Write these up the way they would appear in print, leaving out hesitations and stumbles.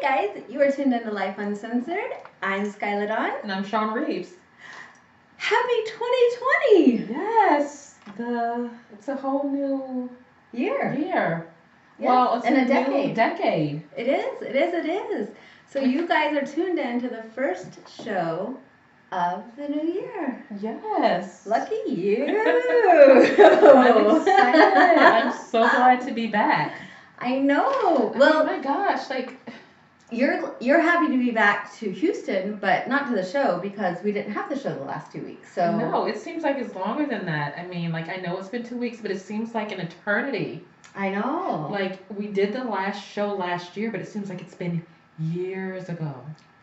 guys, you are tuned into Lyfe Uncensored. I'm Skylar Dawn. And I'm Sean Reeves. Happy 2020! Yes, it's a whole new year. Yes, well, it's a decade. New decade. It is. So you guys are tuned in to the first show of the new year. Yes. Lucky you. I'm excited. I'm so glad to be back. I know. Well, oh my gosh, You're happy to be back to Houston, but not to the show because we didn't have the show the last 2 weeks. So no, it seems like it's longer than that. I mean, I know it's been 2 weeks, but it seems like an eternity. I know. We did the last show last year, but it seems like it's been years ago.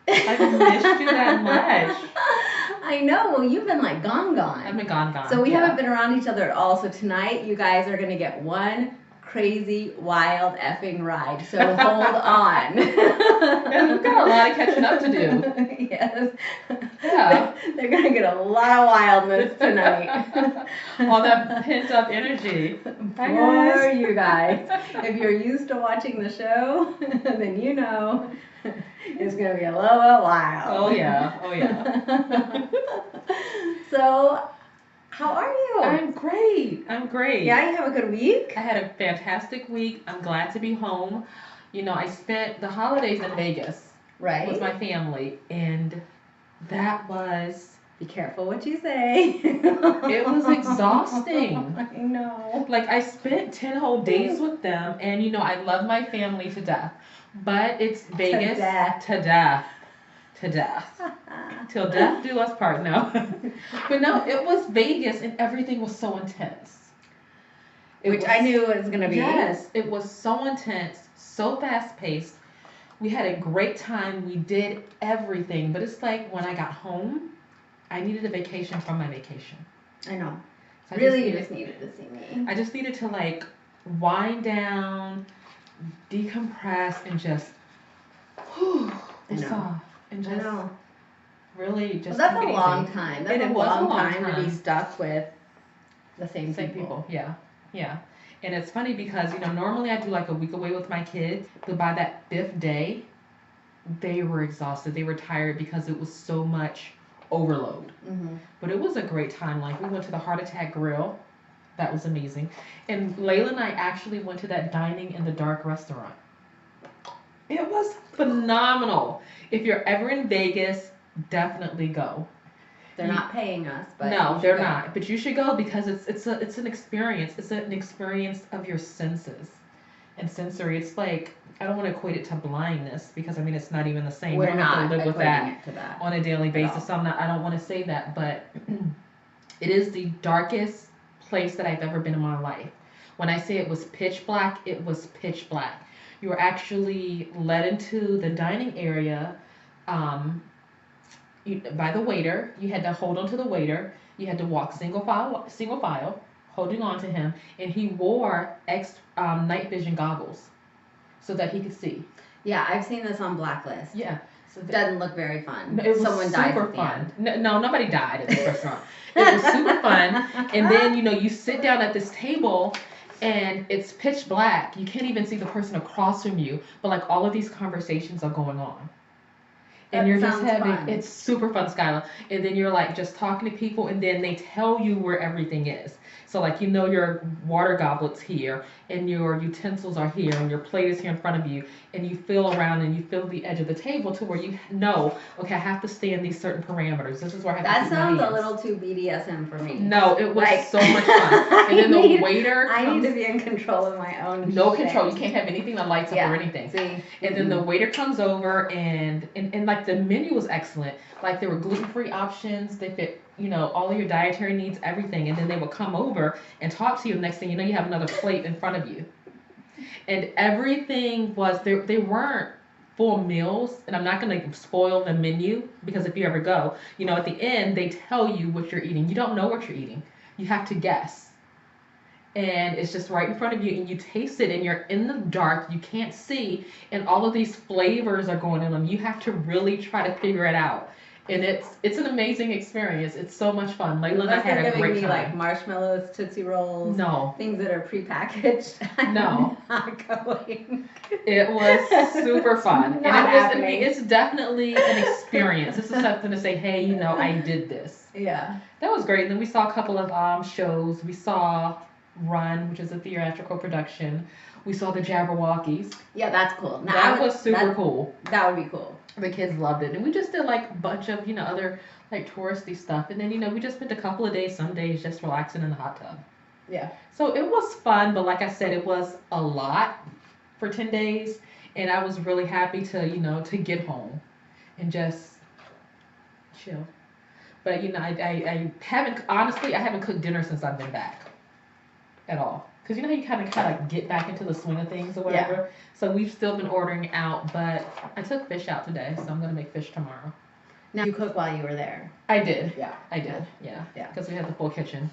I've missed you that much. I know. Well, you've been gone. I've been gone. So we haven't been around each other at all. So tonight, you guys are gonna get one crazy, wild effing ride. So hold on. And we've got a lot of catching up to do. Yes. Yeah. They're going to get a lot of wildness tonight. All that pent up energy. For you guys. If you're used to watching the show, then you know it's going to be a little bit wild. Oh, yeah. So, how are you? I'm great. Yeah, you have a good week? I had a fantastic week. I'm glad to be home. I spent the holidays in Vegas with my family, and that was... Be careful what you say. It was exhausting. I know. I spent 10 whole days with them, and I love my family to death, but it's Vegas to death. Till death do us part, no. But no, it was Vegas and everything was so intense. I knew it was going to be. Yes, it was so intense, so fast paced. We had a great time. We did everything. But it's when I got home, I needed a vacation from my vacation. I know. So you just needed to see me. I just needed to wind down, decompress, and just really just. Well, that's a long time. That's a long time to be stuck with the same people. Yeah. And it's funny because normally I do a week away with my kids, but by that 5th day, they were exhausted. They were tired because it was so much overload. Mm-hmm. But it was a great time. We went to the Heart Attack Grill. That was amazing. And Layla and I actually went to that Dining in the Dark restaurant. It was phenomenal. If you're ever in Vegas, definitely go. They're not paying us, but no, they're not. But you should go because it's an experience. It's an experience of your senses and sensory. It's I don't want to equate it to blindness because it's not even the same. We're you don't not have to live with that on a daily basis. So I don't want to say that, but it is the darkest place that I've ever been in my life. When I say it was pitch black, it was pitch black. You were actually led into the dining area by the waiter. You had to hold on to the waiter. You had to walk single file, holding on to him, and he wore night vision goggles so that he could see. Yeah, I've seen this on Blacklist. Yeah. So doesn't look very fun. It was Someone died super at the fun. end. No, nobody died at this restaurant. It was super fun. And then, you sit down at this table and it's pitch black. You can't even see the person across from you, but all of these conversations are going on. And you're just having, it's super fun, Skylar. And then you're just talking to people, and then they tell you where everything is. So your water goblet's here, and your utensils are here, and your plate is here in front of you, and you feel around and you feel the edge of the table to where you know, okay, I have to stay in these certain parameters. This is where I have to keep my hands. That sounds a little too BDSM for me. No, it was so much fun. And then the waiter I need to be in control of my own control. You can't have anything that lights up or anything. See? And then the waiter comes over and the menu was excellent. There were gluten-free options. They fit, all of your dietary needs, everything. And then they would come over and talk to you. Next thing you know, you have another plate in front of you. And everything was, they weren't full meals. And I'm not going to spoil the menu because if you ever go, at the end, they tell you what you're eating. You don't know what you're eating. You have to guess. And it's just right in front of you, and you taste it, and you're in the dark, you can't see, and all of these flavors are going in them. You have to really try to figure it out. And it's an amazing experience. It's so much fun. Layla and I Unless had they're a giving great me time. like marshmallows, Tootsie Rolls, No, things that are prepackaged, No. I'm not going. it was super fun. And it Not was, happening. it's definitely an experience. This is something to say, hey, I did this. Yeah. That was great. Then we saw a couple of shows. We saw Run, which is a theatrical production. We saw the Jabberwockies. Yeah, that's cool. Now, That was super cool. That would be cool. The kids loved it. And we just did like a bunch of, other like touristy stuff. And then, we just spent a couple of days, some days just relaxing in the hot tub. Yeah. So it was fun, but like I said, it was a lot for 10 days. And I was really happy to, to get home and just chill. But, I haven't, honestly, I haven't cooked dinner since I've been back at all. Because how you kind of like get back into the swing of things or whatever. Yeah. So we've still been ordering out, but I took fish out today, so I'm going to make fish tomorrow. Now, you cooked while you were there? I did. Yeah. I did, yeah. Because we had the full kitchen.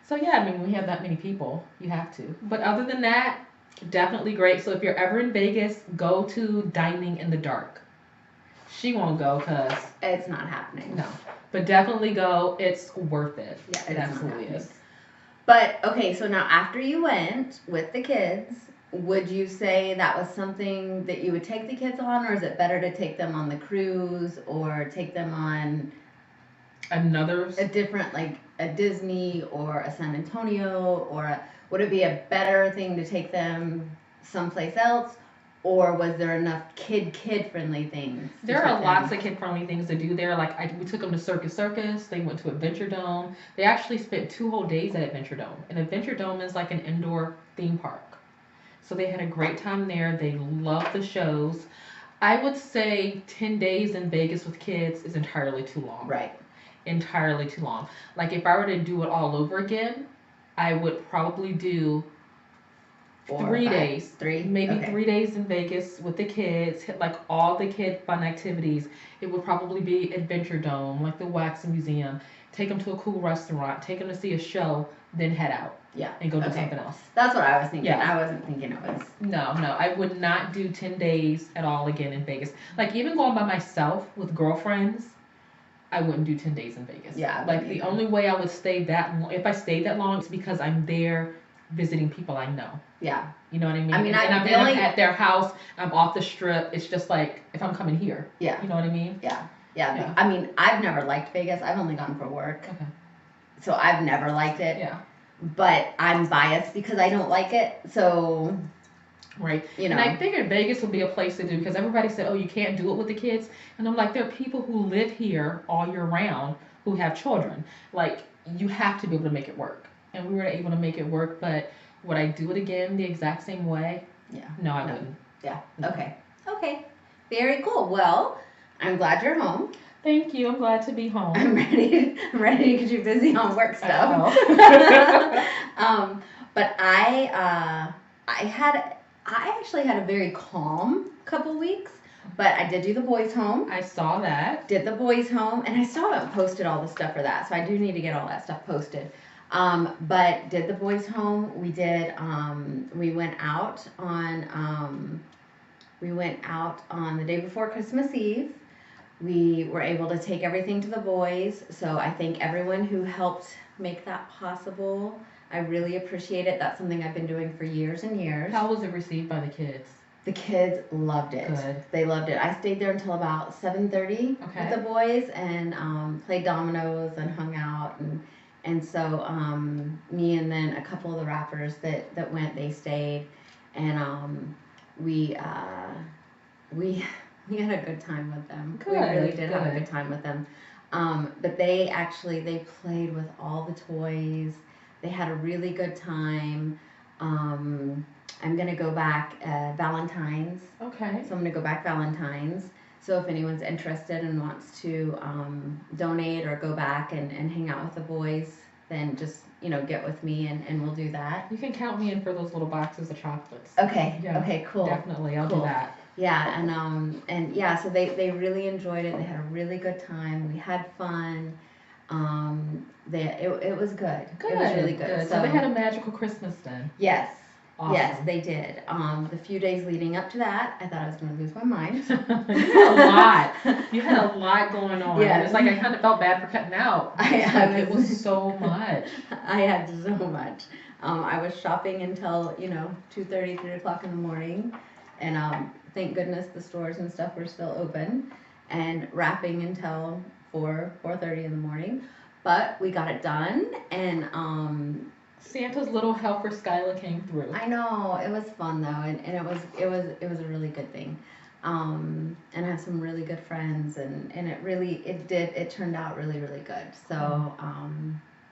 So yeah, when we have that many people, you have to. But other than that, definitely great. So if you're ever in Vegas, go to Dining in the Dark. She won't go because... It's not happening. No. But definitely go. It's worth it. Yeah, it absolutely is. But, okay, so now after you went with the kids, would you say that was something that you would take the kids on, or is it better to take them on the cruise or take them on a different, like a Disney or a San Antonio, or would it be a better thing to take them someplace else? Or was there enough kid-friendly things? There are lots of kid-friendly things to do there. Like, we took them to Circus. They went to Adventure Dome. They actually spent 2 whole days at Adventure Dome. And Adventure Dome is like an indoor theme park. So they had a great time there. They loved the shows. I would say 10 days in Vegas with kids is entirely too long. Right. Entirely too long. Like, if I were to do it all over again, I would probably do 3 days. Maybe 3 days in Vegas with the kids, hit like all the kid fun activities. It would probably be Adventure Dome, like the Wax Museum. Take them to a cool restaurant, take them to see a show, then head out. Yeah. And go do something else. That's what I was thinking. Yeah. I wasn't thinking it was. No, I would not do 10 days at all again in Vegas. Like, even going by myself with girlfriends, I wouldn't do 10 days in Vegas. Yeah. Like, the only way I would stay that long, if I stayed that long, it's because I'm there visiting people I know. Yeah. You know what I mean? I mean, I'm at their house, I'm off the strip. It's just like if I'm coming here. Yeah. You know what I mean? Yeah. Yeah. I mean, I've never liked Vegas. I've only gone for work. Okay. So I've never liked it. Yeah. But I'm biased because I don't like it. So. Right. And I figured Vegas would be a place to do because everybody said, oh, you can't do it with the kids. And I'm like, there are people who live here all year round who have children. Like, you have to be able to make it work. And we were able to make it work, but would I do it again the exact same way? Yeah. No, I wouldn't. Yeah. Okay. Very cool. Well, I'm glad you're home. Thank you. I'm glad to be home. I'm ready to get you busy on work stuff. But I actually had a very calm couple weeks. But I did do the boys' home. I saw that. Did the boys' home, and I still haven't posted all the stuff for that, so I do need to get all that stuff posted. But did the boys' home. We did. We went out on the day before Christmas Eve. We were able to take everything to the boys, so I thank everyone who helped make that possible. I really appreciate it. That's something I've been doing for years and years. How was it received by the kids? The kids loved it. Good. They loved it. I stayed there until about 7:30 with the boys and played dominoes and hung out and so me and then a couple of the rappers that went, they stayed, and we had a good time with them. Good, we really did have a good time with them. But they played with all the toys. They had a really good time. I'm going to go back Valentine's. Okay. So I'm going to go back Valentine's. So if anyone's interested and wants to donate or go back and hang out with the boys, then just, get with me and we'll do that. You can count me in for those little boxes of chocolates. Okay. Yeah, okay, cool. Definitely. I'll do that. Yeah, and yeah, so they really enjoyed it. They had a really good time. We had fun. It was good. Good. It was really good. So they had a magical Christmas then. Yes. awesome. Yes, they did. The few days leading up to that, I thought I was going to lose my mind. You had a lot. You had a lot going on. Yes. It's like I kind of felt bad for cutting out. It was so much. I had so much. I was shopping until 2:30, 3 o'clock in the morning, and thank goodness the stores and stuff were still open, and wrapping until 4:30 in the morning. But we got it done, and Santa's little helper Skyla came through. I know, it was fun though, and it was a really good thing. And I have some really good friends, and it turned out really, really good. So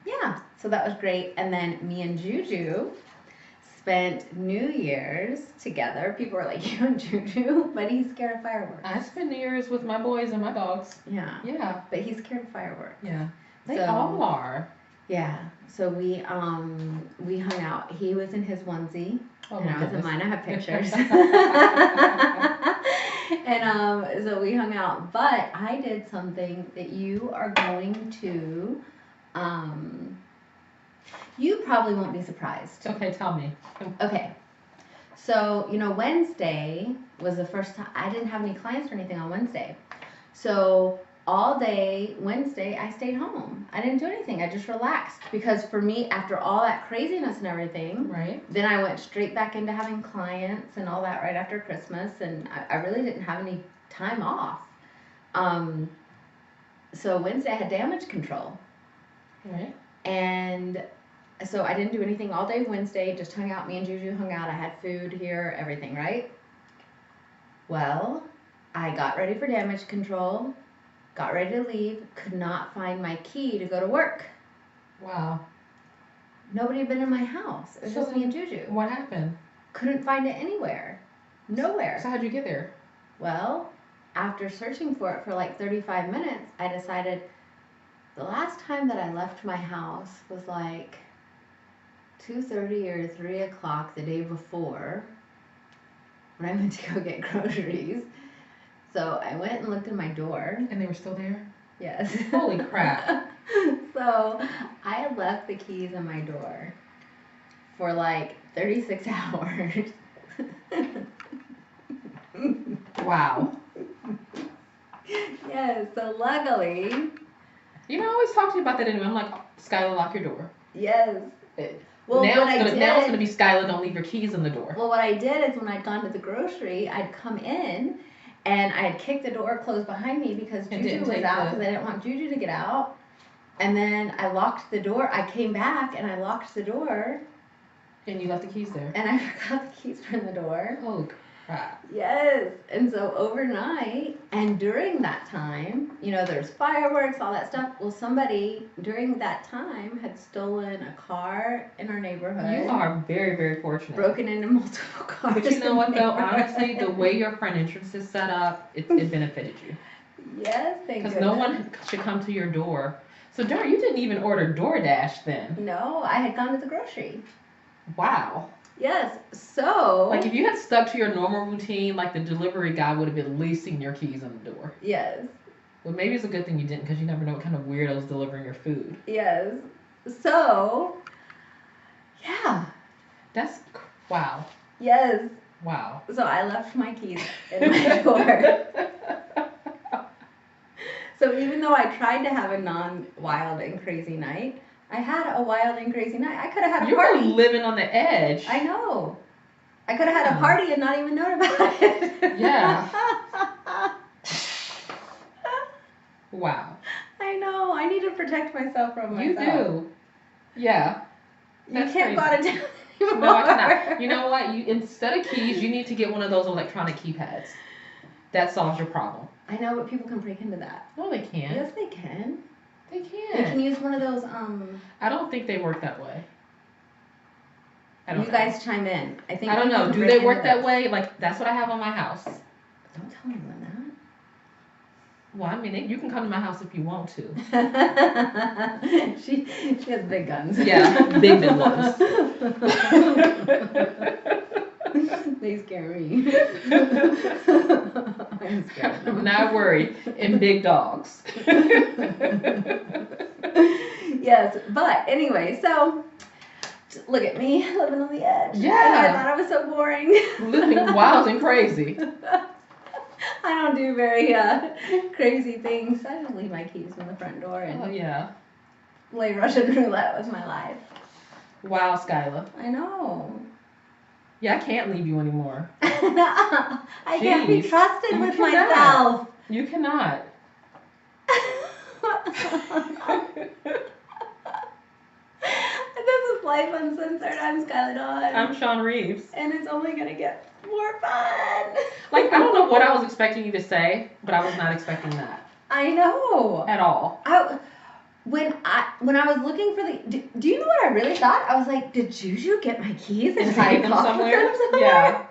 yeah, so that was great. And then me and Juju spent New Year's together. People were like, "You and Juju?" But he's scared of fireworks. I spent New Year's with my boys and my dogs. Yeah. Yeah. But he's scared of fireworks. Yeah. They all are. Yeah. So we hung out. He was in his onesie, and I was in mine. I have pictures. And so we hung out. But I did something that you are going to you probably won't be surprised. Okay, tell me. Okay. So, Wednesday was the first time I didn't have any clients or anything on Wednesday. So all day Wednesday, I stayed home. I didn't do anything. I just relaxed, because for me, after all that craziness and everything, right, then I went straight back into having clients and all that right after Christmas, and I really didn't have any time off. So Wednesday I had damage control. Right. And so I didn't do anything all day Wednesday, just hung out. Me and Juju hung out. I had food here, everything, right? Well, I got ready for damage control, got ready to leave, could not find my key to go to work. Wow. Nobody had been in my house. It was just me and Juju. What happened? Couldn't find it anywhere. Nowhere. So how'd you get there? Well, after searching for it for like 35 minutes, I decided the last time that I left my house was like 2:30 or 3 o'clock the day before, when I went to go get groceries. So I went and looked in my door. And they were still there? Yes. Holy crap. So I had left the keys in my door for like 36 hours. Wow. Yes, so luckily. I always talk to you about that anyway. I'm like, Skyla, lock your door. Yes. Well, now it's going to be Skyla, don't leave your keys in the door. Well, what I did is when I'd gone to the grocery, I'd come in and I had kicked the door closed behind me because Juju was out, because I didn't want Juju to get out. And then I locked the door. I came back and I locked the door. And you left the keys there. And I forgot the keys were in the door. Holy crap. Yes. And so overnight, and during that time, there's fireworks, all that stuff. Well, somebody during that time had stolen a car in our neighborhood. You are very, very fortunate. Broken into multiple cars. But you know what, though? Honestly, the way your front entrance is set up, it benefited you. Yes, thank you. Because no one should come to your door. So, darn, you didn't even order DoorDash then. No, I had gone to the grocery. Wow. Yes, so. Like, if you had stuck to your normal routine, like, the delivery guy would have at least seen your keys in the door. Yes. Well, maybe it's a good thing you didn't, because you never know what kind of weirdo's delivering your food. Yes. So, yeah. That's, wow. Yes. Wow. So I left my keys in my door. So even though I tried to have a non-wild and crazy night, I had a wild and crazy night. I could have had a party. You were living on the edge. I know. I could have had a party and not even known about it. Yeah. Wow. I know. I need to protect myself from myself. You do. Yeah. You can't go out of town anymore. No, I cannot. You know what? Instead of keys, you need to get one of those electronic keypads. That solves your problem. I know, but people can break into that. No, they can't. Yes, they can. They can. They can use one of those, I don't think they work that way. You guys chime in. I don't know. Do they work that way? Like, that's what I have on my house. Don't tell anyone that. Well, I mean, you can come to my house if you want to. She has big guns. Yeah, big ones. They scare me. I'm scared. I'm not worried. And big dogs. Yes, but anyway, so look at me living on the edge. Yeah. And I thought I was so boring. Living wild and crazy. I don't do very crazy things. I just leave my keys in the front door and play Russian roulette with my life. Wow, Skyla. I know. Yeah, I can't leave you anymore. I can't be trusted You with cannot. myself. You cannot. This is Lyfe Uncensored. I'm Skylar Dawn. I'm Sean Reeves. And it's only going to get more fun. Like, I don't know what I was expecting you to say, but I was not expecting that. I know. At all. When I was looking for the... Do you know what I really thought? I was like, did Juju get my keys and hide them somewhere? Yeah.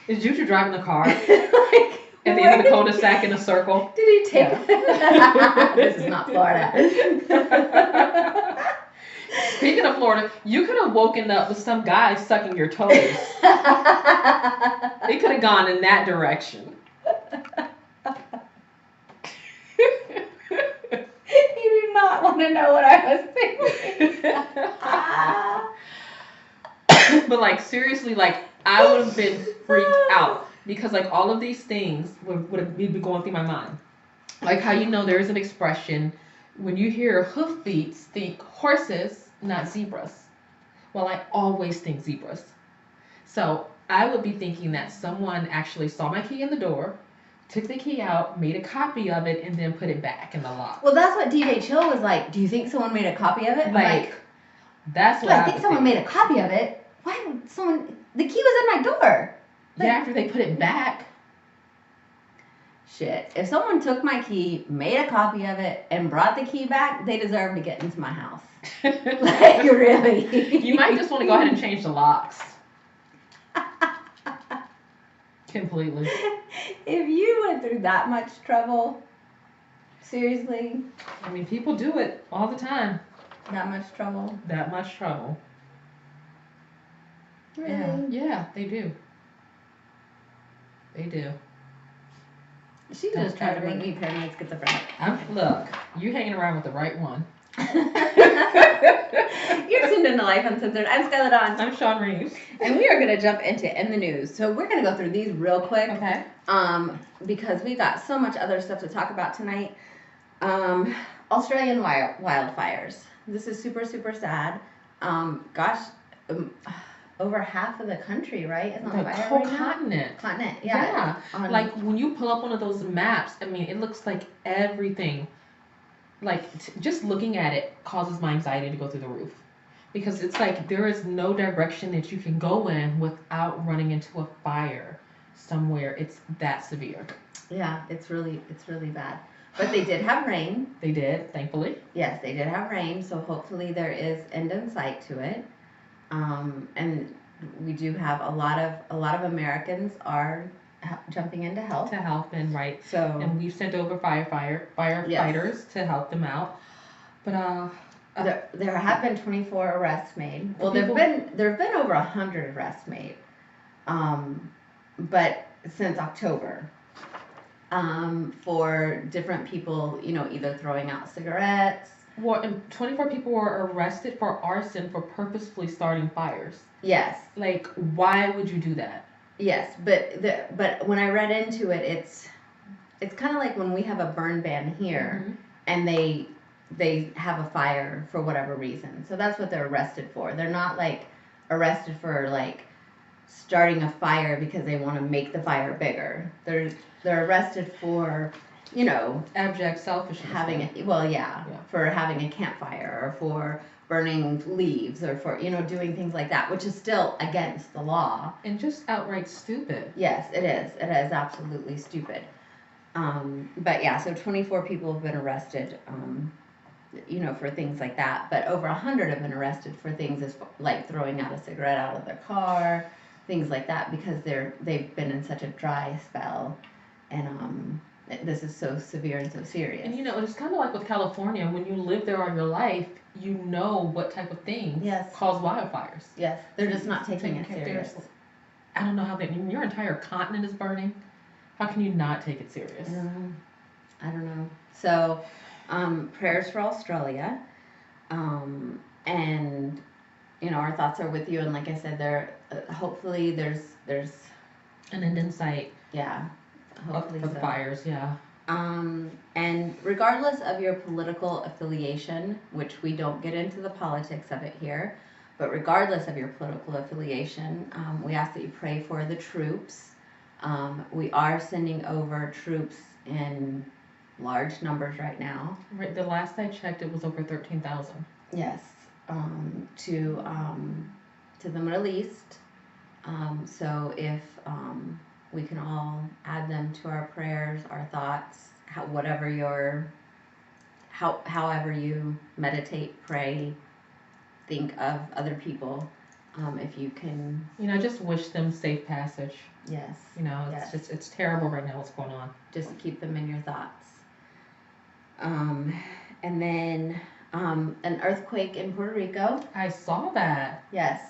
Is Juju driving the car? Like, at the end of the cul-de-sac in a circle? Did he take... This is not Florida. Speaking of Florida, you could have woken up with some guy sucking your toes. It could have gone in that direction. You do not want to know what I was thinking. But like, seriously, like, I would have been freaked out because like all of these things would be going through my mind. Like how there is an expression, when you hear hoofbeats, think horses, not zebras. Well, I always think zebras. So I would be thinking that someone actually saw my key in the door, took the key out, made a copy of it, and then put it back in the lock. Well, that's what DJ Chill was like. Do you think someone made a copy of it? I'm like, that's what I think someone made a copy of it. Why would someone... The key was in my door. Yeah, after they put it back. Shit. If someone took my key, made a copy of it, and brought the key back, they deserve to get into my house. Like, really. You might just want to go ahead and change the locks. Completely. If you went through that much trouble, seriously. I mean, people do it all the time. That much trouble? That much trouble. Really? Yeah, they do. They do. She just tried to make me paranoid schizophrenic. Look, you hanging around with the right one. You're tuned into Lyfe Uncensored. I'm Skylar Dawn. I'm Sean Reeves. And we are going to jump into In the News. So we're going to go through these real quick. Okay. Because we got so much other stuff to talk about tonight. Australian wildfires. This is super, super sad. Over half of the country, right? Is on The fire whole right now? continent. Yeah. Like when you pull up one of those maps, I mean, it looks like everything. Like just looking at it causes my anxiety to go through the roof, because it's like there is no direction that you can go in without running into a fire somewhere. It's that severe. Yeah, it's really bad. But they did have rain. They did, thankfully. Yes, they did have rain, so hopefully there is end in sight to it. And we do have a lot of Americans are jumping in to help. And right. So and we've sent over firefighters to help them out. But there have been 24 arrests made. Well, there have been over 100 arrests made. But since October. For different people, either throwing out cigarettes. Well, and 24 people were arrested for arson for purposefully starting fires. Yes. Like, why would you do that? Yes, but when I read into it, it's kind of like when we have a burn ban here, Mm-hmm. and they have a fire for whatever reason. So that's what they're arrested for. They're not like arrested for like starting a fire because they want to make the fire bigger. They're arrested for, Abject selfishness. For having a campfire or for burning leaves or for, doing things like that, which is still against the law. And just outright stupid. Yes, it is. It is absolutely stupid. But yeah, so 24 people have been arrested, for things like that. But over 100 have been arrested for things like throwing out a cigarette out of their car, things like that, because they've been in such a dry spell. And this is so severe and so serious. And it's kind of like with California. When you live there all your life, you know what type of things cause wildfires. Yes, they're just not taking it serious. I don't know how your entire continent is burning. How can you not take it serious? I don't know. So, prayers for Australia. And, our thoughts are with you, and like I said, hopefully there's an end in sight. Yeah, hopefully for the fires. Yeah. And regardless of your political affiliation, which we don't get into the politics of it here, but regardless of your political affiliation, we ask that you pray for the troops. We are sending over troops in large numbers right now. Right. The last I checked, it was over 13,000. Yes. To the Middle East. So if we can all add them to our prayers, our thoughts, however you meditate, pray, think of other people. If you can, just wish them safe passage. Yes. It's terrible right now what's going on. Just keep them in your thoughts. And then an earthquake in Puerto Rico. I saw that. Yes.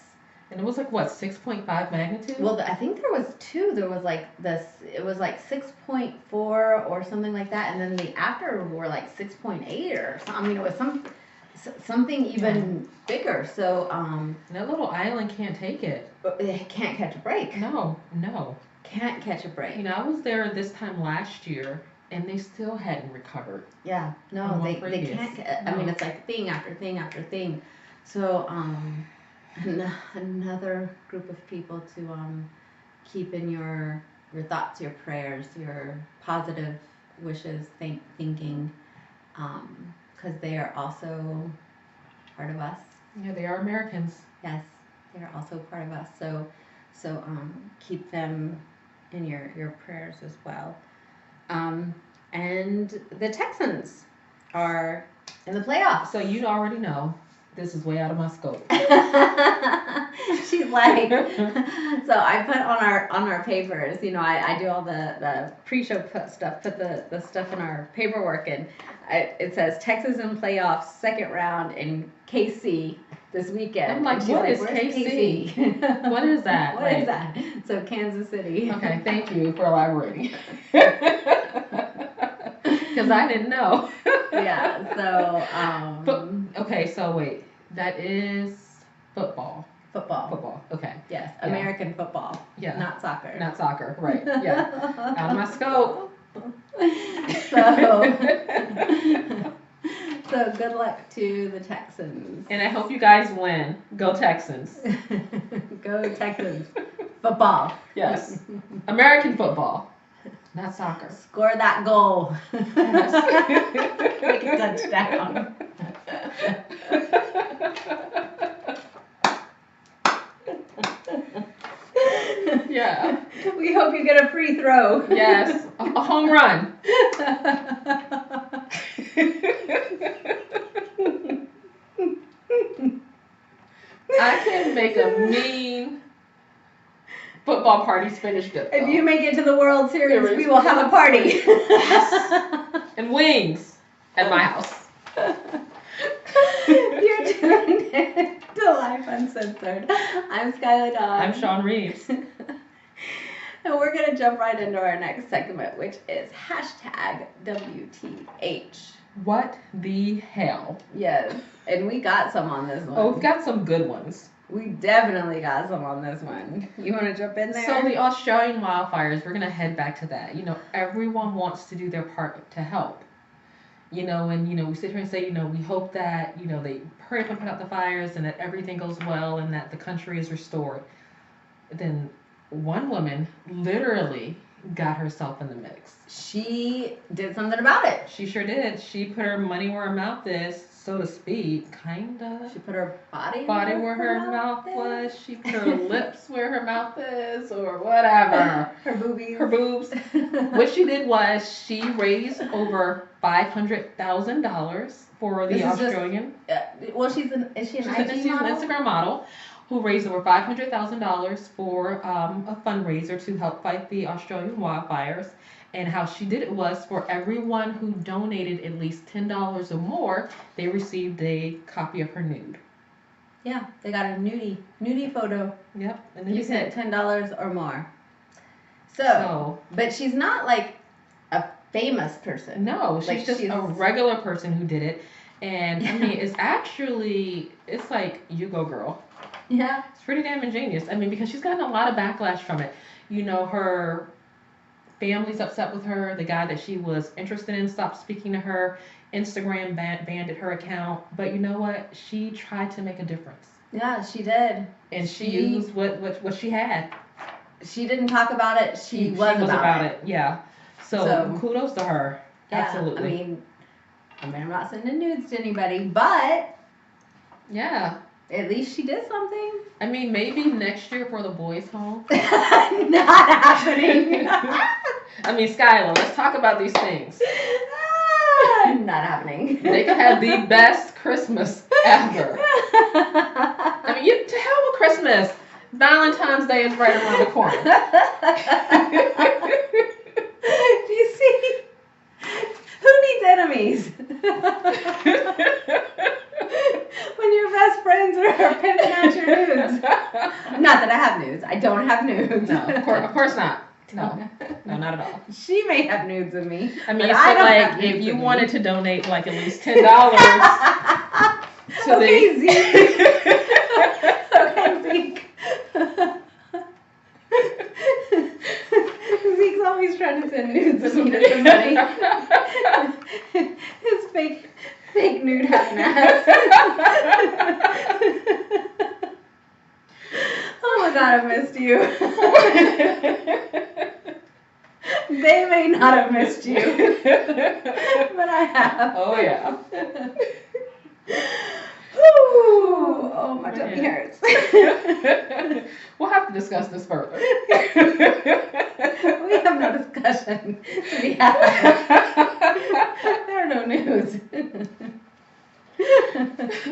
And it was like, what, 6.5 magnitude? Well, I think there was two. There was it was like 6.4 or something like that. And then the after were like 6.8 or something. I mean, it was something even bigger. So, that little island can't take it. It can't catch a break. No. Can't catch a break. I was there this time last year, and they still hadn't recovered. Yeah. No, they can't. I mean, it's like thing after thing after thing. So, another group of people to keep in your thoughts, your prayers, your positive wishes, thinking, because they are also part of us. Yeah, they are Americans. Yes, they are also part of us. So keep them in your prayers as well. And the Texans are in the playoffs. So you already know. This is way out of my scope. She's like, so I put on our papers, I do all the pre-show stuff, put the stuff in our paperwork, and it says Texas in playoffs, second round in KC this weekend. I'm like, what is KC? What is that? What is that? So Kansas City. Okay, thank you for elaborating. Because I didn't know. Yeah, so okay, so wait, that is football. Football. Okay. Yes, American football. Yeah. Not soccer. Not soccer. Right. Yeah. Out of my scope. So good luck to the Texans. And I hope you guys win. Go Texans. Go Texans. Football. Yes. American football. Not soccer. Score that goal. Yes. Make a touchdown. Yeah. We hope you get a free throw. Yes. A home run. I can make a mean football party Spanish dip. If you make it to the World Series, we will have a party. Yes. And wings at my house. You're doing it to Lyfe Uncensored. I'm Skylar Dawn. I'm Sean Reeves. And we're going to jump right into our next segment, which is #WTH. What the hell? Yes. And we got some on this one. Oh, we've got some good ones. We definitely got some on this one. You want to jump in there? So the Australian wildfires, we're going to head back to that. Everyone wants to do their part to help. And, we sit here and say, we hope that, they hurry up and put out the fires and that everything goes well and that the country is restored. Then one woman literally got herself in the mix. She did something about it. She sure did. She put her money where her mouth is, so to speak, kinda. She put her body where her mouth was. She put her lips where her mouth is, or whatever. Her boobies. Her boobs. What she did was she raised over $500,000 for the Australian. Well, is she an IG model? She's an Instagram model who raised over $500,000 for a fundraiser to help fight the Australian wildfires. And how she did it was for everyone who donated at least $10 or more, they received a copy of her nude. Yeah, they got a nudie photo. Yep. And then you sent $10 or more. So, but she's not like a famous person. No, she's just a regular person who did it. And I mean, it's like, you go, girl. Yeah. It's pretty damn ingenious. I mean, because she's gotten a lot of backlash from it. Her family's upset with her. The guy that she was interested in stopped speaking to her. Instagram banned her account. But you know what? She tried to make a difference. Yeah, she did. And she used what she had. She didn't talk about it. She was about it. Yeah. So kudos to her. Yeah, Absolutely. I mean, I'm not sending nudes to anybody, but yeah, at least she did something. I mean, maybe next year for the boys' home. Not happening. I mean, Skylar, let's talk about these things. Not happening. They could have the best Christmas ever. I mean, to hell with Christmas. Valentine's Day is right around the corner. Do you see? Who needs enemies? When your best friends are pimping out your nudes. Not that I have nudes. I don't have nudes. No, of course not. No, not at all. She may have nudes of me. I mean, so if you wanted to donate at least $10 to okay, Zeke. Okay, Zeke. Zeke's always trying to send nudes of me to somebody. His fake nude having ass. Oh my God, I missed you. They may not have missed you, but I have. Oh yeah. Ooh, oh, my tummy hurts. We'll have to discuss this further. We have no discussion to be had. There are no news.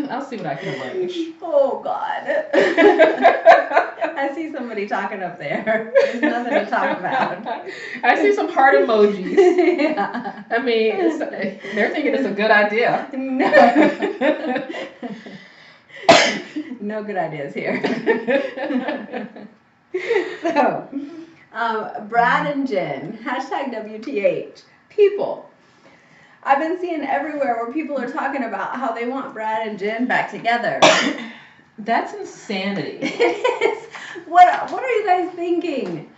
I'll see what I can arrange. Oh God. I see somebody talking up there. There's nothing to talk about. I see some heart emojis. Yeah. I mean, they're thinking it's a good idea. No. No good ideas here. So, Brad and Jen, #WTH. People. I've been seeing everywhere where people are talking about how they want Brad and Jen back together. That's insanity. It is. What are you guys thinking?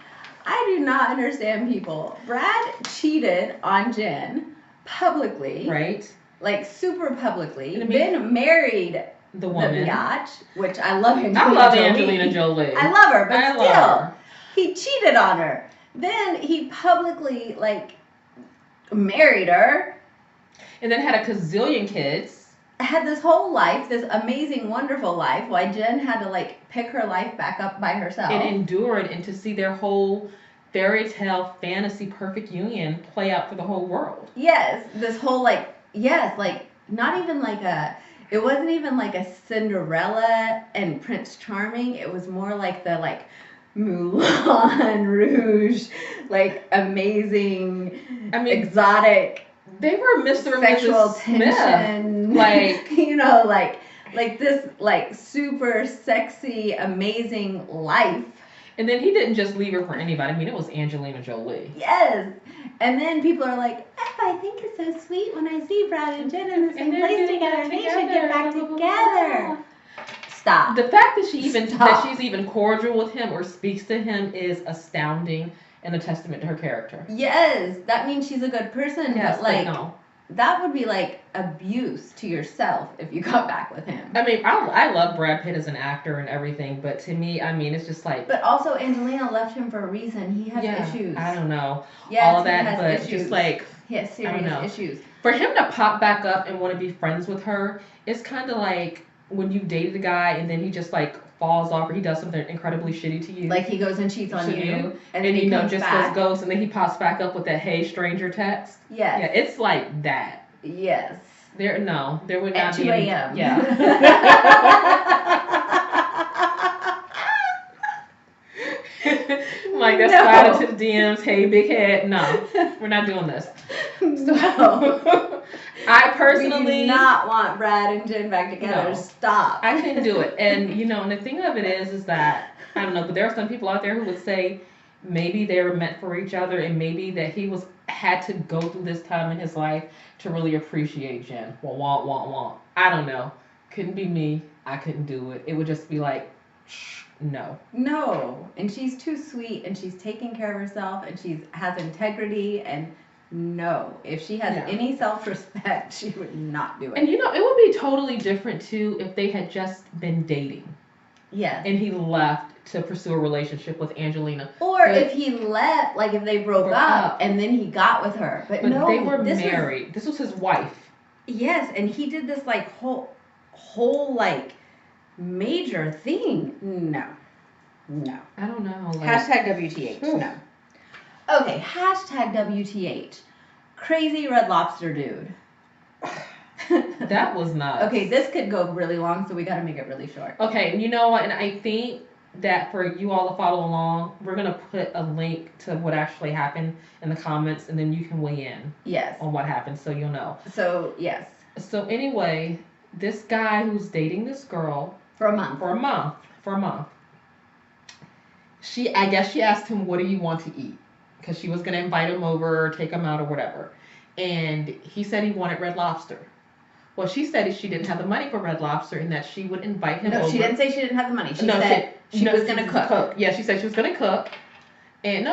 I do not understand people. Brad cheated on Jen publicly. Right. Like super publicly. I mean, Then married the woman. The biatch, which I love Angelina I love Jolie. Angelina Jolie. I love her, but I still, love her. He cheated on her. Then he publicly married her. And then had a gazillion kids. Had this whole life, this amazing, wonderful life, while Jen had to pick her life back up by herself. And endured, and to see their whole fairy tale, fantasy, perfect union play out for the whole world. Yes, this whole not even it wasn't even like a Cinderella and Prince Charming. It was more like the Moulin Rouge, amazing, exotic. They were Mr. and Sexual Mrs. tension, Smith. this super sexy, amazing life. And then he didn't just leave her for anybody. I mean, it was Angelina Jolie. Yes. And then people are like, I think it's so sweet when I see Brad and Jen in the same place together. They should get back together. Stop. The fact that she's even cordial with him or speaks to him is astounding and a testament to her character. Yes, that means she's a good person. Yes, but no. That would be abuse to yourself if you got back with him. I mean, I love Brad Pitt as an actor and everything, but to me, I mean, it's just But also, Angelina left him for a reason. He has issues. I don't know. Yes, all of that, he has but issues. just he has serious issues. For him to pop back up and want to be friends with her, it's kind of like when you dated a guy and then he just falls off or he does something incredibly shitty to you. He goes and cheats on you, and then he comes just back. goes ghost, and then he pops back up with that "Hey stranger" text. Yes. Yeah, it's like that. Yes. There would not At be 2 a.m. Yeah. That's slide into the DMs. Hey, big head. No, we're not doing this. No. I personally we do not want Brad and Jen back together. No. Stop. I couldn't do it. And and the thing of it is that I don't know, but there are some people out there who would say, maybe they were meant for each other, and maybe that he had to go through this time in his life to really appreciate Jen. Well, want. I don't know. Couldn't be me. I couldn't do it. It would just be like, no. No. And she's too sweet, and she's taking care of herself, and she has integrity, and no. If she has any self-respect, she would not do it. And it would be totally different too if they had just been dating. Yes. And he left to pursue a relationship with Angelina. Or if he left, like if they broke up and then he got with her. But no, they were married. This was his wife. Yes, and he did this like whole like major thing. No. I don't know. Hashtag WTH. No. Okay, hashtag WTH. Crazy Red Lobster dude. That was nuts. Okay, this could go really long, so we got to make it really short. Okay, and you know what? And I think that for you all to follow along, we're going to put a link to what actually happened in the comments, and then you can weigh in. Yes. On what happened, so you'll know. So, yes. So anyway, this guy who's dating this girl. For a month. I guess she asked him, what do you want to eat? Because she was going to invite him over or take him out or whatever. And he said he wanted Red Lobster. Well, she said she didn't have the money for Red Lobster and that she would invite him over. No, she didn't say she didn't have the money. She said she was going to cook. Yeah, she said she was going to cook. And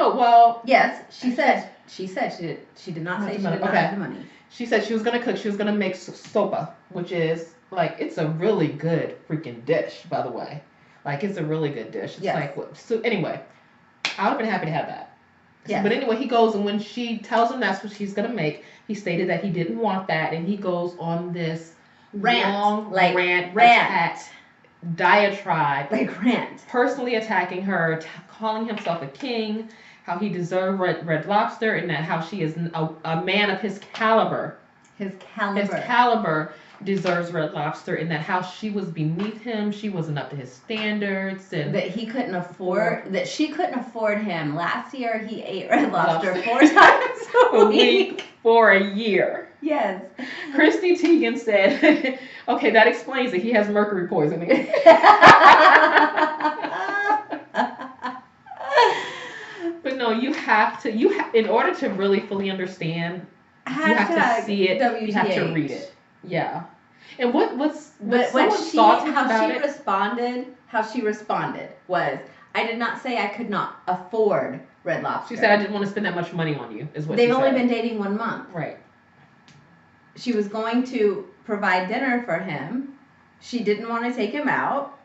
yes, she said she did not say she did not have the money. She said she was going to cook. She was going to make sopa, which is, like, it's a really good freaking dish, by the way. Like, it's a really good dish. It's like, so anyway, I would have been happy to have that. Yes. But anyway, he goes, and when she tells him that's what she's going to make, he stated that he didn't want that, and he goes on this long rant diatribe. Like rant. Personally attacking her, calling himself a king, how he deserved Red Lobster, and that how she is a man of his caliber. His caliber Deserves Red Lobster, and that how she was beneath him, she wasn't up to his standards, and that he couldn't afford, that she couldn't afford him. Last year he ate Red Lobster 4 times a week for a year. Yes. Christy Teigen said, okay, that explains it. He has mercury poisoning. But no, you have to, in order to really fully understand, you have to see it, WTH. You have to read it. Yeah. And what's how she responded was, I did not say I could not afford Red Lobster. She said I didn't want to spend that much money on you, is what They've only been dating 1 month. Right. She was going to provide dinner for him. She didn't want to take him out.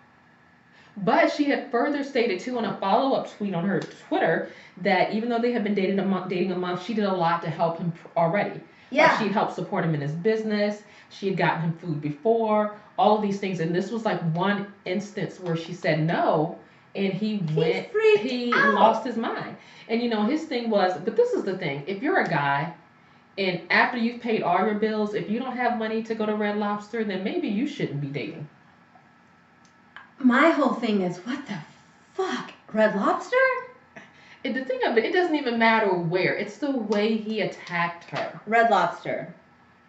But she had further stated too in a follow-up tweet on her Twitter that even though they had been dating a month, she did a lot to help him already. Yeah. Like she'd helped support him in his business. She had gotten him food before, all of these things. And this was like one instance where she said no, and he lost his mind. And his thing was, but this is the thing, if you're a guy, and after you've paid all your bills, if you don't have money to go to Red Lobster, then maybe you shouldn't be dating. My whole thing is, what the fuck? Red Lobster? And the thing of it doesn't even matter where. It's the way he attacked her. Red Lobster.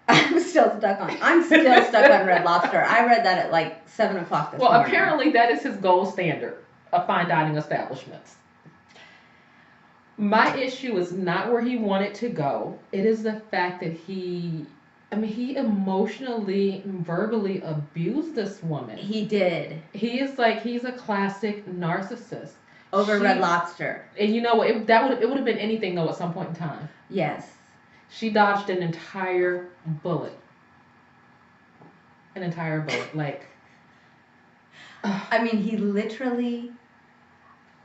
I'm still stuck on Red Lobster. I read that at like 7 o'clock this morning. Well, apparently that is his gold standard of fine dining establishments. My issue is not where he wanted to go. It is the fact that he emotionally and verbally abused this woman. He did. He's a classic narcissist. Over Red Lobster. And you know what? It would have been anything though at some point in time. Yes. She dodged an entire bullet. Like. I mean, he literally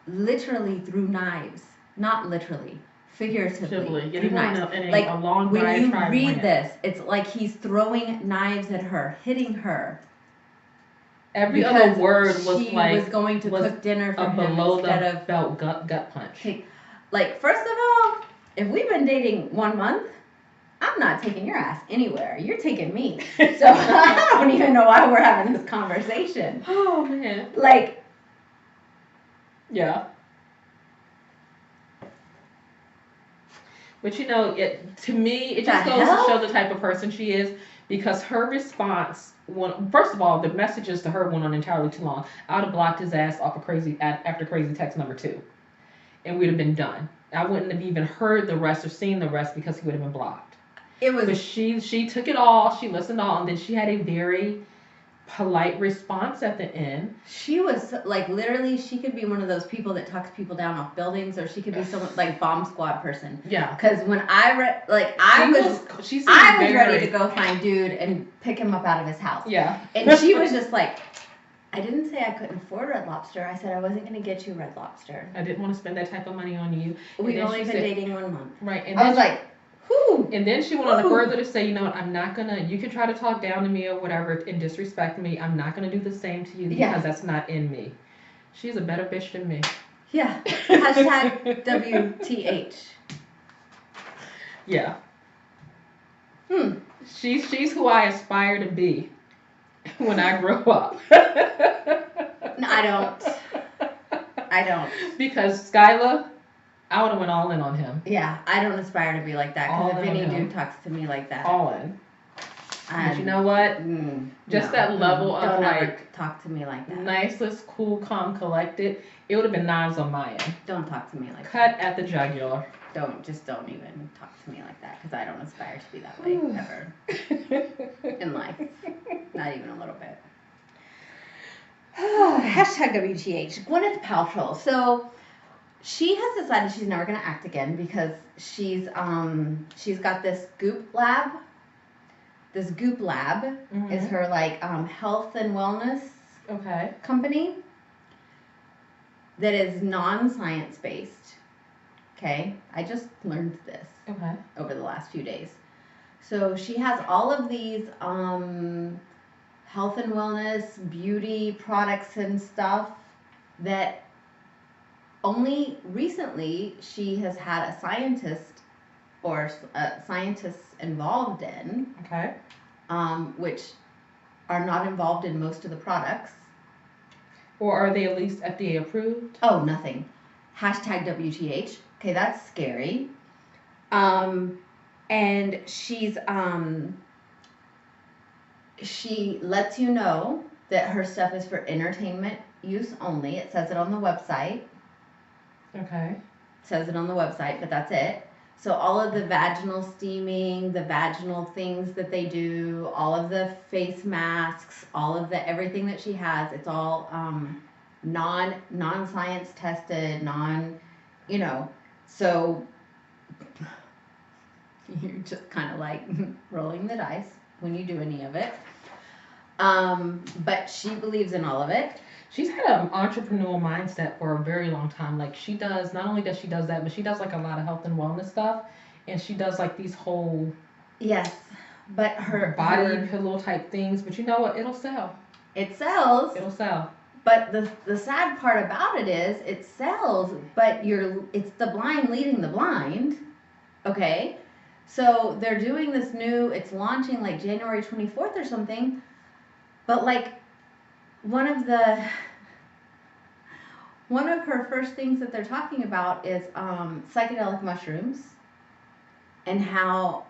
threw knives. Not literally. Figuratively. Yeah, threw knives. Like, a long when you read this, it's like he's throwing knives at her, hitting her. Every other word was she was going to cook dinner for him instead of belt gut punch. Like, first of all, if we've been dating 1 month, I'm not taking your ass anywhere. You're taking me. So I don't even know why we're having this conversation. Oh man. Like. Yeah. But to me, it just goes to show the type of person she is, because her response, first of all, the messages to her went on entirely too long. I would have blocked his ass off of after crazy text number 2. and we'd have been done. I wouldn't have even heard the rest or seen the rest because he would have been blocked. It was. But she took it all, she listened all, and then she had a very polite response at the end. She was like, literally, she could be one of those people that talks people down off buildings, or she could be someone like bomb squad person. Yeah. Because when I read, like, I was ready to go find dude and pick him up out of his house. Yeah. And she was just like, I didn't say I couldn't afford Red Lobster. I said I wasn't going to get you Red Lobster. I didn't want to spend that type of money on you. We've only been dating 1 month. Right. And I was like, whew. And then she went on further to say, you know what, I'm not going to, you can try to talk down to me or whatever and disrespect me. I'm not going to do the same to you because that's not in me. She's a better bitch than me. Yeah. Hashtag WTH. Yeah. She's who I aspire to be when I grow up. No, I don't. Because Skyla, I would have went all in on him. Yeah, I don't aspire to be like that. Because if any dude talks to me like that. All in. But you know what? That level of don't like. Ever talk to me like that. Niceless, cool, calm, collected. It would have been knives on my end. Don't talk to me like that. Cut at the jugular. Don't even talk to me like that. Because I don't aspire to be that way ever. In life. Not even a little bit. Hashtag WTH. Gwyneth Paltrow. So she has decided she's never going to act again because she's got this Goop Lab. This Goop Lab is her like health and wellness company that is non-science based. Okay, I just learned this over the last few days. So she has all of these health and wellness, beauty products and stuff that only recently she has had a scientist or scientists involved in, which are not involved in most of the products. Or are they at least FDA approved? Oh, nothing. Hashtag WTH. Okay, that's scary. And she lets you know that her stuff is for entertainment use only. It says it on the website. Okay. It says it on the website, but that's it. So all of the vaginal steaming, the vaginal things that they do, all of the face masks, all of the everything that she has, it's all non-science tested, so you're just kind of like rolling the dice when you do any of it. But she believes in all of it. She's had an entrepreneurial mindset for a very long time. Like she does, not only does she does that, but she does like a lot of health and wellness stuff. And she does like these whole but her body pillow type things. But you know what? It'll sell. It sells. It'll sell. But the sad part about it is it sells, but it's the blind leading the blind. Okay? So they're doing this it's launching like January 24th or something. But like one of her first things that they're talking about is psychedelic mushrooms and how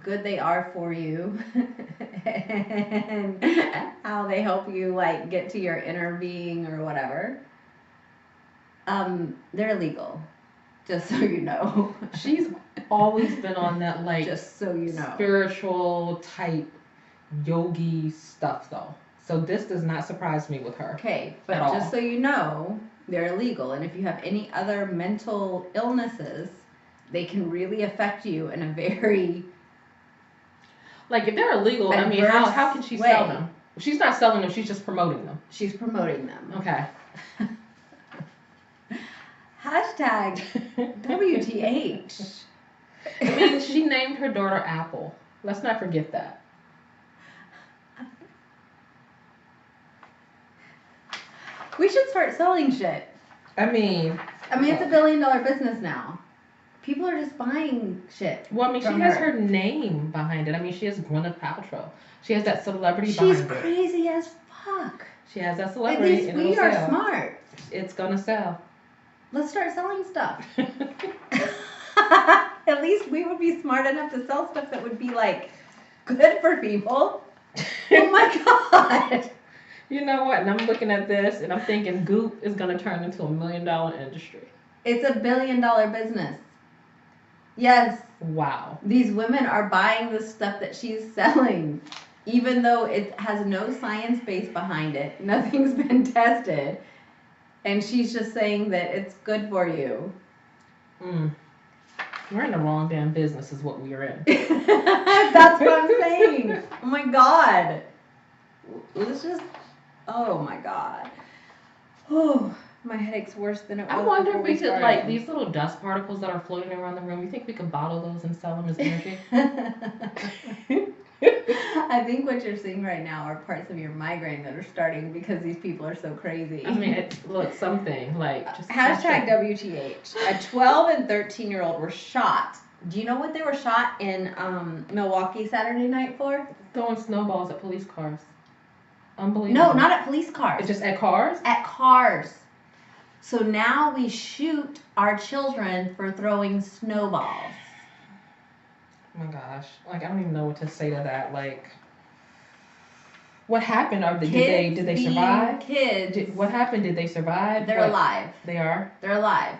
good they are for you and how they help you like get to your inner being or whatever. They're illegal, just so you know. She's always been on that like just so you know spiritual type yogi stuff though. So this does not surprise me with her. Okay, but just so you know, they're illegal. And if you have any other mental illnesses, they can really affect you in a very... Like, if they're illegal, I mean, how can she sell them? She's not selling them, she's just promoting them. She's promoting them. Okay. Hashtag WTH. I mean, she named her daughter Apple. Let's not forget that. We should start selling shit. I mean, it's $1 billion business now. People are just buying shit. Well, I mean, she has her name behind it. I mean, she has Gwyneth Paltrow. She has that celebrity behind it. She's crazy as fuck. She has that celebrity. At least we are smart. It's gonna sell. Let's start selling stuff. At least we would be smart enough to sell stuff that would be like good for people. Oh my god. You know what? And I'm looking at this and I'm thinking Goop is going to turn into $1 million industry. It's $1 billion business. Yes. Wow. These women are buying the stuff that she's selling, even though it has no science base behind it. Nothing's been tested. And she's just saying that it's good for you. We're in the wrong damn business is what we are in. That's what I'm saying. Oh my God. Let's just, oh my God. Oh, my headache's worse than it was. I wonder before if we could, started. like, these little dust particles that are floating around the room, you think we could bottle those and sell them as energy? I think what you're seeing right now are parts of your migraine that are starting because these people are so crazy. I mean, look, something, like, just... Hashtag WTH. A 12 and 13-year-old were shot. Do you know what they were shot in Milwaukee Saturday night for? Throwing snowballs at police cars. Unbelievable. No, not at police cars. It's just at cars? At cars. So now we shoot our children for throwing snowballs. Oh my gosh. Like, I don't even know what to say to that. Like, what happened? Did they survive? Kids. What happened? Did they survive? They're alive. They are? They're alive.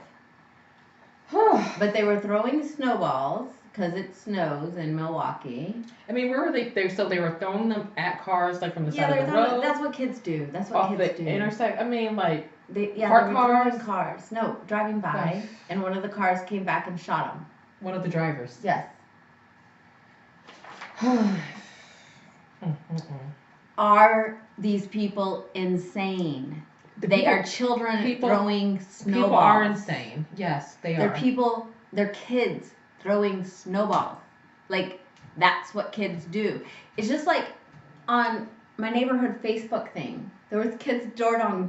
But they were throwing snowballs because it snows in Milwaukee. I mean, where were they? So they were throwing them at cars, like from the side of the road? That's what kids do. That's what off kids do. the intersect. I mean, like, they parked were cars? throwing cars. No, driving by, and one of the cars came back and shot them. One of the drivers. Yes. Are these people insane? They are children throwing snowballs. People are insane. Yes, they are. They're kids throwing snowballs. Like, that's what kids do. It's just like on my neighborhood Facebook thing. There was kids door dong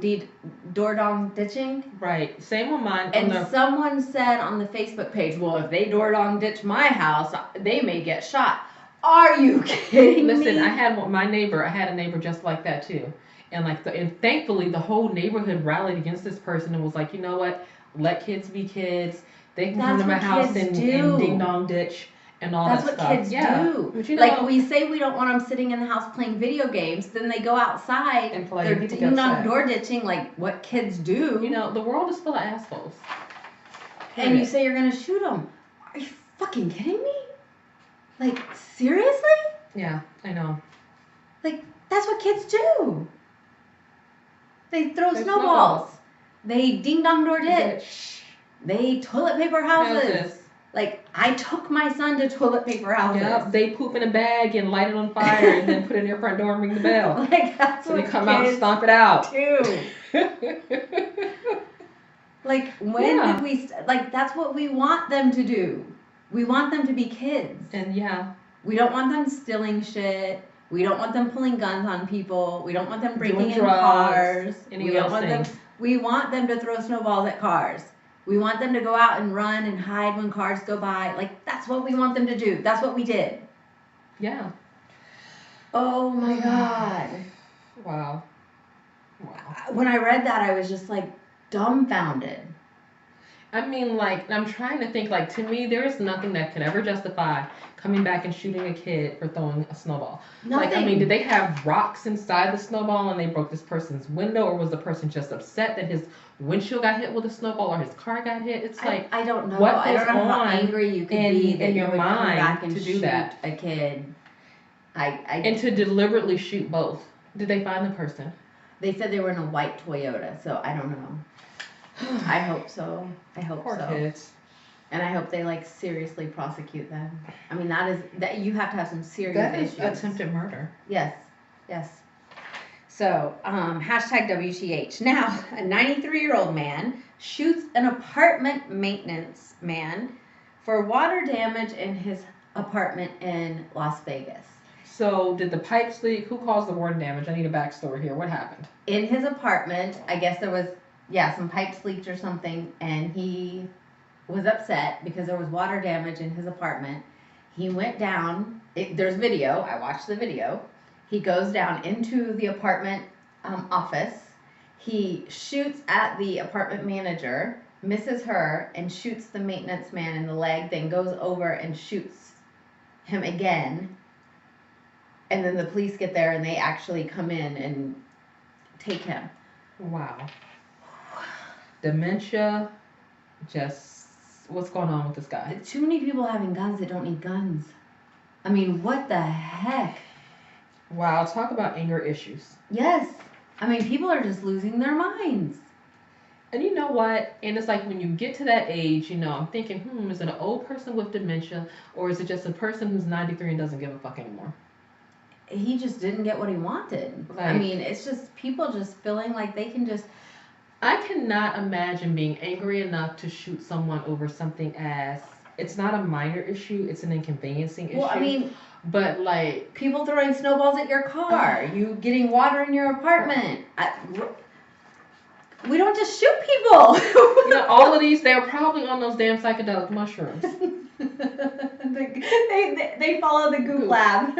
ditching. Right. Same with mine. And someone said on the Facebook page, well, if they door dong ditch my house, they may get shot. Are you kidding me? Listen, I had a neighbor just like that too. And and thankfully the whole neighborhood rallied against this person and was like, you know what? Let kids be kids. They can come to my house and ding dong ditch and all that stuff. That's what kids do. But you know, like, we say we don't want them sitting in the house playing video games, then they go outside and play. They're ding dong door ditching like what kids do. You know, the world is full of assholes. And you say you're gonna shoot them. Are you fucking kidding me? Like, seriously? Yeah, I know. Like, that's what kids do. They throw snowballs. They ding dong door ditch. They toilet paper houses. Like, I took my son to toilet paper houses. Yep, they poop in a bag and light it on fire and then put it in their front door and ring the bell. Like, that's so what they come out and stomp it out. Too. Like, when did we... Like, that's what we want them to do. We want them to be kids. And we don't want them stealing shit. We don't want them pulling guns on people. We don't want them breaking in cars. We want them to throw snowballs at cars. We want them to go out and run and hide when cars go by. Like, that's what we want them to do. That's what we did. Yeah. Oh my God. Wow. When I read that, I was just like dumbfounded. I mean, like, I'm trying to think, like, to me, there is nothing that could ever justify coming back and shooting a kid for throwing a snowball. Nothing. Like, I mean, did they have rocks inside the snowball and they broke this person's window, or was the person just upset that his windshield got hit with a snowball or his car got hit? It's like, I don't know. What I don't know how angry you could be that in you your would come mind back and to do shoot that. a kid. And to deliberately shoot both. Did they find the person? They said they were in a white Toyota, so I don't know. I hope so. Poor kids. And I hope they like seriously prosecute them. I mean, that you have to have some serious issues. That is attempted murder. Yes. So, hashtag WTH. Now, a 93-year-old man shoots an apartment maintenance man for water damage in his apartment in Las Vegas. So, did the pipes leak? Who caused the water damage? I need a backstory here. What happened? In his apartment, I guess there was, some pipes leaked or something, and he was upset because there was water damage in his apartment. He went down. There's video. I watched the video. He goes down into the apartment office. He shoots at the apartment manager, misses her, and shoots the maintenance man in the leg, then goes over and shoots him again. And then the police get there and they actually come in and take him. Wow. Dementia, just what's going on with this guy? Too many people having guns that don't need guns. I mean, what the heck? Wow, talk about anger issues. Yes. I mean, people are just losing their minds. And you know what? And it's like when you get to that age, I'm thinking, is it an old person with dementia or is it just a person who's 93 and doesn't give a fuck anymore? He just didn't get what he wanted. Like, I mean, it's just people just feeling like they can just... I cannot imagine being angry enough to shoot someone over something as, it's not a minor issue, it's an inconveniencing issue. Well, I mean... But like... People throwing snowballs at your car. You getting water in your apartment. We don't just shoot people. All of these, they're probably on those damn psychedelic mushrooms. They follow the Goop Lab.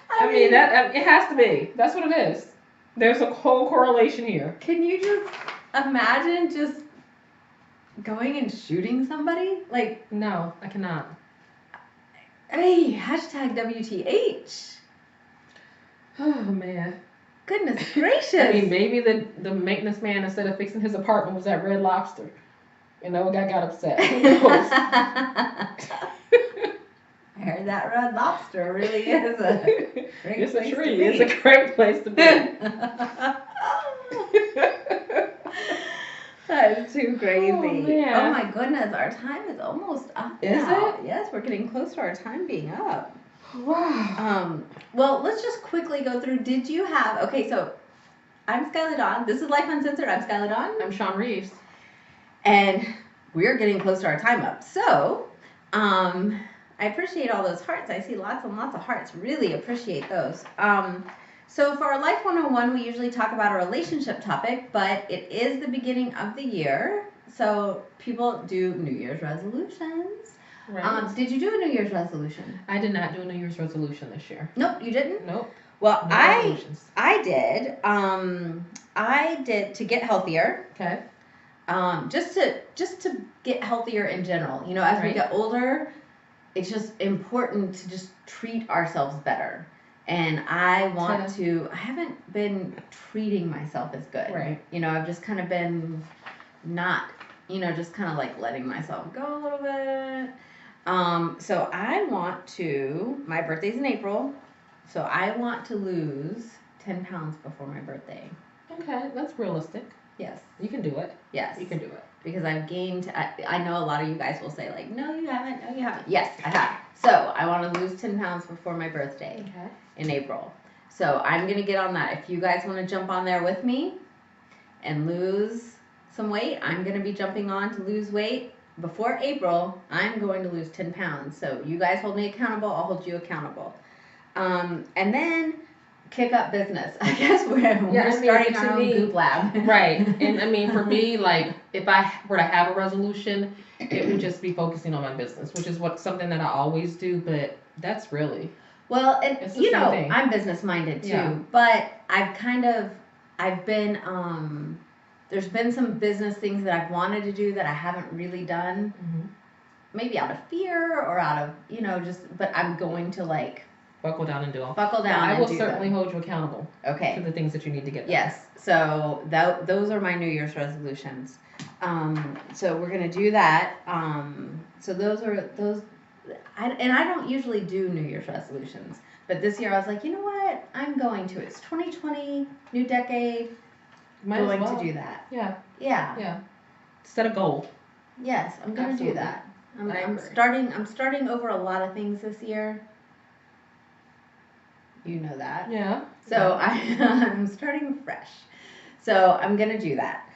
I mean, that it has to be. That's what it is. There's a whole correlation here. Can you just imagine just going and shooting somebody? Like, no, I cannot. Hey, hashtag WTH. Oh, man. Goodness gracious. I mean, maybe the maintenance man, instead of fixing his apartment, was at Red Lobster. A guy got upset. Who knows? I heard that Red Lobster really is a great it's place a tree. to be. It's a great place to be. That is too crazy. Oh my goodness, our time is almost up Is now. it? Yes, we're getting close to our time being up. Wow. Well, let's just quickly go through. Did you have... Okay, so I'm Skylar Dawn. This is Lyfe Uncensored. I'm Skylar Dawn. I'm Sean Reeves. And we're getting close to our time up. So, I appreciate all those hearts. I see lots and lots of hearts. Really appreciate those. So for our Lyfe 101, we usually talk about a relationship topic, but it is the beginning of the year. So people do New Year's resolutions. Right. Did you do a New Year's resolution? I did not do a New Year's resolution this year. Nope, you didn't? Nope. Well, No resolutions. I did. I did to get healthier. Okay. Just to get healthier in general. As we Right. get older, it's just important to just treat ourselves better. And I want to. I haven't been treating myself as good. Right. I've just kind of been not. Just kind of like letting myself go a little bit. So I want to. My birthday's in April, so I want to lose 10 pounds before my birthday. Okay, that's realistic. Yes. You can do it. Yes. You can do it. Because I've gained, I know a lot of you guys will say like, no you haven't, no you haven't. Yes, I have. So I want to lose 10 pounds before my birthday in April. So I'm going to get on that. If you guys want to jump on there with me and lose some weight, I'm going to be jumping on to lose weight. Before April, I'm going to lose 10 pounds. So you guys hold me accountable, I'll hold you accountable. And then kick up business. I guess we're starting our own Goop Lab. Right. And I mean, for me, like, if I were to have a resolution, it would just be focusing on my business, which is something that I always do, but that's really... Well, and it's the same thing. I'm business minded too, Yeah. but I've been, there's been some business things that I've wanted to do that I haven't really done, maybe out of fear or out of, but I'm going to like... Buckle down and do them. Buckle down and do them. I will certainly hold you accountable to the things that you need to get done. Yes. So those are my New Year's resolutions. So we're going to do that. So those are those. And I don't usually do New Year's resolutions. But this year I was like, you know what? I'm going to. It's 2020, new decade. Might as well. To do that. Yeah. Yeah. Set a goal. Yes, I'm going to do that. I'm starting over a lot of things this year. You know that. Yeah. So I'm starting fresh. So I'm going to do that.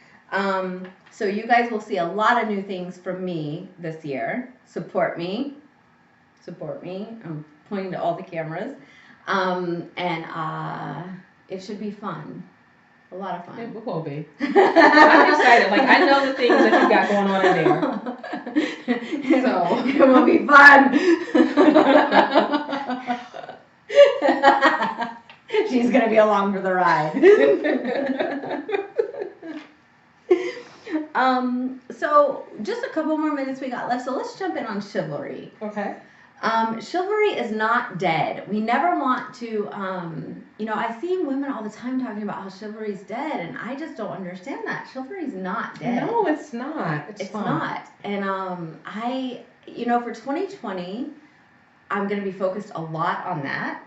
So you guys will see a lot of new things from me this year. Support me. I'm pointing to all the cameras. And it should be fun. A lot of fun. It will be. I'm excited. Like, I know the things that you got going on in there. So. It will be fun. She's going to be along for the ride. So just a couple more minutes we got left. So let's jump in on chivalry. Okay. Chivalry is not dead. We never want to, I see women all the time talking about how chivalry is dead, and I just don't understand that. Chivalry is not dead. No, it's not. It's not. And for 2020, I'm going to be focused a lot on that.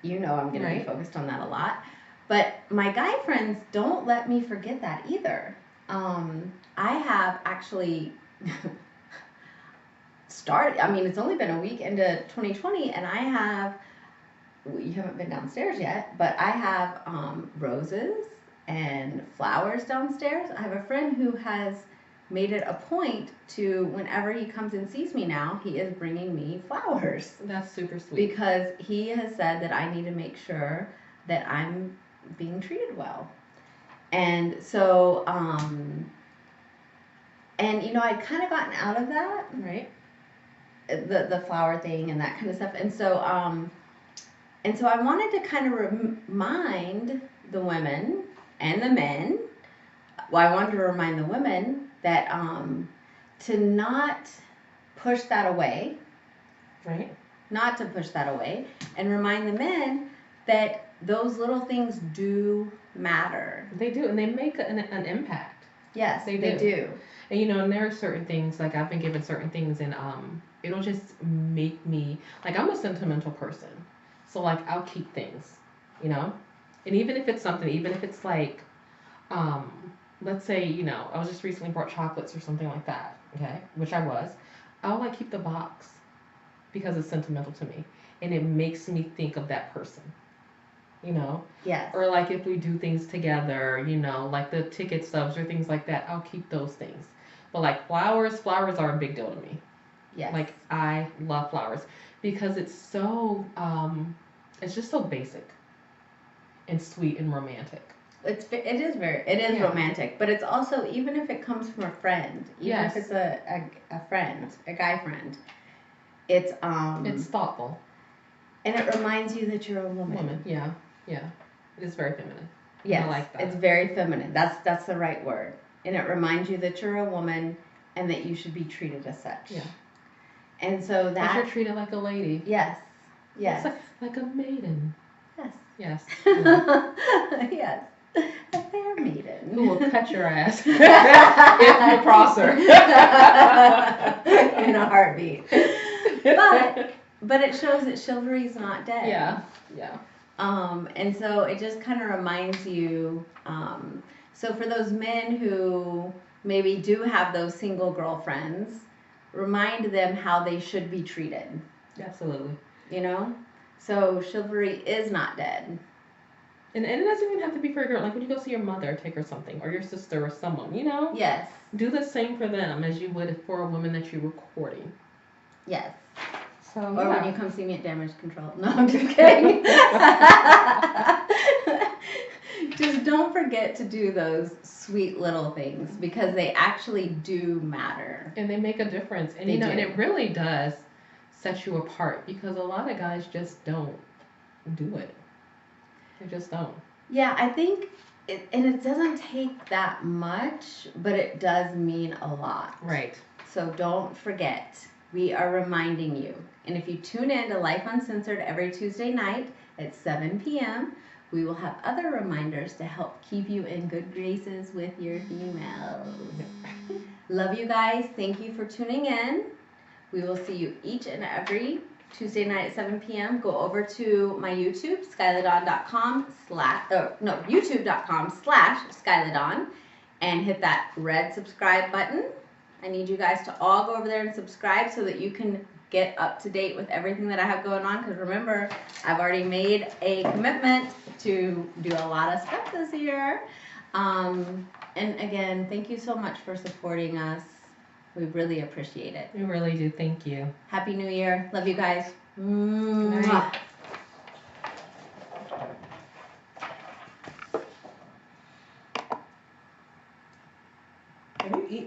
I'm going to be focused on that a lot. But my guy friends don't let me forget that either. I have actually it's only been a week into 2020, and you haven't been downstairs yet, but I have roses and flowers downstairs. I have a friend who has made it a point to, whenever he comes and sees me now, he is bringing me flowers. That's super sweet. Because he has said that I need to make sure that I'm being treated well. And so, I'd kind of gotten out of that. Right. The flower thing and that kind of stuff. And so I wanted to kind of remind the women and the men, I wanted to remind the women that to not push that away. Right. Not to push that away, and remind the men that those little things do matter. They do, and they make an impact. Yes, they do. And and there are certain things, like I've been given certain things, and it'll just make me, like, I'm a sentimental person, so like I'll keep things, and even if it's something, even if it's like, let's say, I was just recently brought chocolates or something like that, okay, which I'll like keep the box because it's sentimental to me, and it makes me think of that person. Yes. Or like if we do things together, like the ticket stubs or things like that, I'll keep those things. But like flowers are a big deal to me. Yes. Like I love flowers because it's so, it's just so basic and sweet and romantic. It is romantic, but it's also, even if it comes from a friend, even if it's a friend, a guy friend, it's thoughtful. And it reminds you that you're a woman. Yeah. It is very feminine. Yes, I like that. It's very feminine. That's the right word. And it reminds you that you're a woman and that you should be treated as such. Yeah. And so that you're treated like a lady. Yes. It's like a maiden. Yes. Yes. Yes. A fair maiden. Who will cut your ass if you cross her. In a heartbeat. But it shows that chivalry's not dead. Yeah. And so it just kind of reminds you, so for those men who maybe do have those single girlfriends, remind them how they should be treated. Absolutely. So chivalry is not dead. And it doesn't even have to be for a girl. Like when you go see your mother, take her something, or your sister or someone, Yes. Do the same for them as you would for a woman that you're courting. Yes. So, or when you come see me at Damage Control. No, I'm just kidding. Just don't forget to do those sweet little things because they actually do matter. And they make a difference. And and it really does set you apart because a lot of guys just don't do it. They just don't. Yeah, I think it doesn't take that much, but it does mean a lot. Right. So don't forget. We are reminding you. And if you tune in to Lyfe Uncensored every Tuesday night at 7 p.m., we will have other reminders to help keep you in good graces with your females. Love you guys. Thank you for tuning in. We will see you each and every Tuesday night at 7 p.m. Go over to my YouTube, youtube.com/SkylaDawn, and hit that red subscribe button. I need you guys to all go over there and subscribe so that you can get up to date with everything that I have going on. Because remember, I've already made a commitment to do a lot of stuff this year. And again, thank you so much for supporting us. We really appreciate it. We really do. Thank you. Happy New Year. Love you guys. Good night.